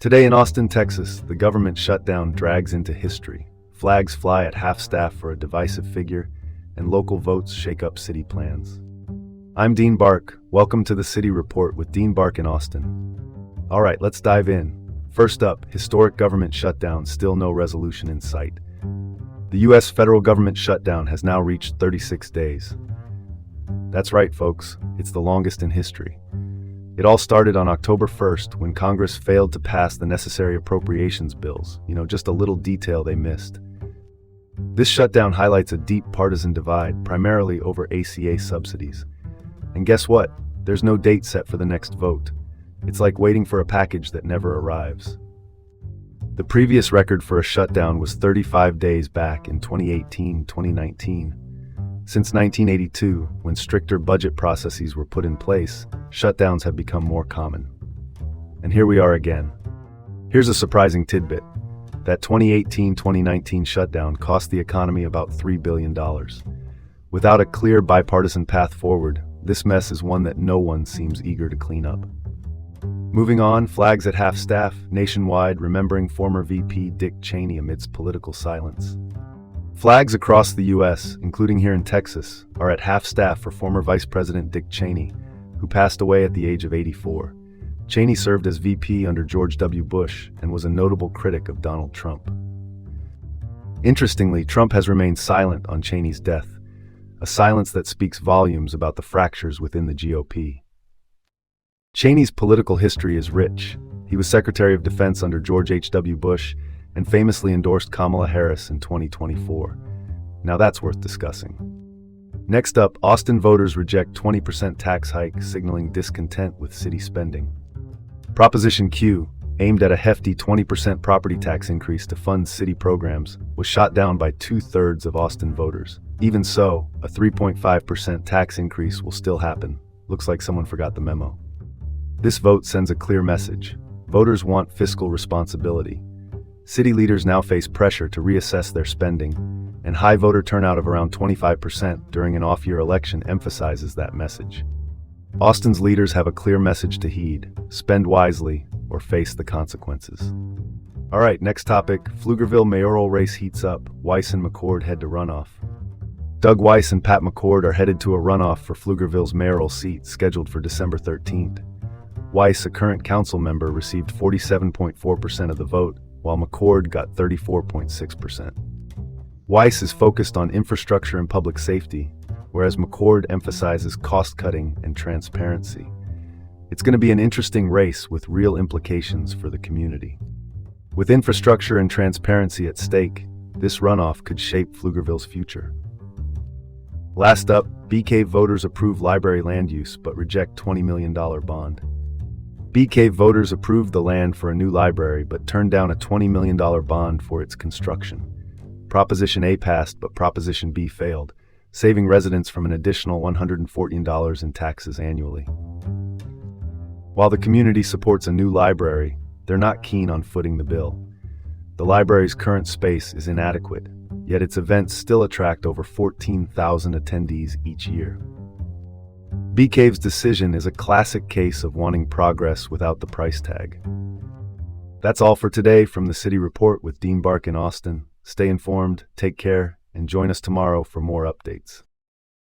Today in Austin, Texas, the government shutdown drags into history. Flags fly at half-staff for a divisive figure, and local votes shake up city plans. I'm Dean Bark. Welcome to the City Report with Dean Bark in Austin. All right, let's dive in. First up, historic government shutdown, still no resolution in sight. The U.S. federal government shutdown has now reached 36 days. That's right, folks, it's the longest in history. It all started on October 1st when Congress failed to pass the necessary appropriations bills, just a little detail they missed. This shutdown highlights a deep partisan divide, primarily over ACA subsidies. And guess what? There's no date set for the next vote. It's like waiting for a package that never arrives. The previous record for a shutdown was 35 days back in 2018-2019. Since 1982, when stricter budget processes were put in place, shutdowns have become more common. And here we are again. Here's a surprising tidbit. That 2018-2019 shutdown cost the economy about $3 billion. Without a clear bipartisan path forward, this mess is one that no one seems eager to clean up. Moving on, flags at half-staff, nationwide, remembering former VP Dick Cheney amidst political silence. Flags across the U.S., including here in Texas, are at half-staff for former Vice President Dick Cheney, who passed away at the age of 84. Cheney served as VP under George W. Bush and was a notable critic of Donald Trump. Interestingly, Trump has remained silent on Cheney's death, a silence that speaks volumes about the fractures within the GOP. Cheney's political history is rich. He was Secretary of Defense under George H.W. Bush and famously endorsed Kamala Harris in 2024. Now that's worth discussing. Next up, Austin voters reject 20% tax hike, signaling discontent with city spending. Proposition Q, aimed at a hefty 20% property tax increase to fund city programs, was shot down by 2/3 of Austin voters. Even so, a 3.5% tax increase will still happen. Looks like someone forgot the memo. This vote sends a clear message. Voters want fiscal responsibility. City leaders now face pressure to reassess their spending, and high voter turnout of around 25% during an off-year election emphasizes that message. Austin's leaders have a clear message to heed: spend wisely or face the consequences. All right, next topic, Pflugerville mayoral race heats up. Weiss and McCord head to runoff. Doug Weiss and Pat McCord are headed to a runoff for Pflugerville's mayoral seat, scheduled for December 13th. Weiss, a current council member, received 47.4% of the vote, while McCord got 34.6%. Weiss is focused on infrastructure and public safety, whereas McCord emphasizes cost-cutting and transparency. It's going to be an interesting race with real implications for the community. With infrastructure and transparency at stake, this runoff could shape Pflugerville's future. Last up, BK voters approve library land use but reject $20 million bond. BK voters approved the land for a new library but turned down a $20 million bond for its construction. Proposition A passed, but Proposition B failed, saving residents from an additional $114 in taxes annually. While the community supports a new library, they're not keen on footing the bill. The library's current space is inadequate, yet its events still attract over 14,000 attendees each year. BK's decision is a classic case of wanting progress without the price tag. That's all for today from the City Report with Dean Bark in Austin. Stay informed, take care, and join us tomorrow for more updates.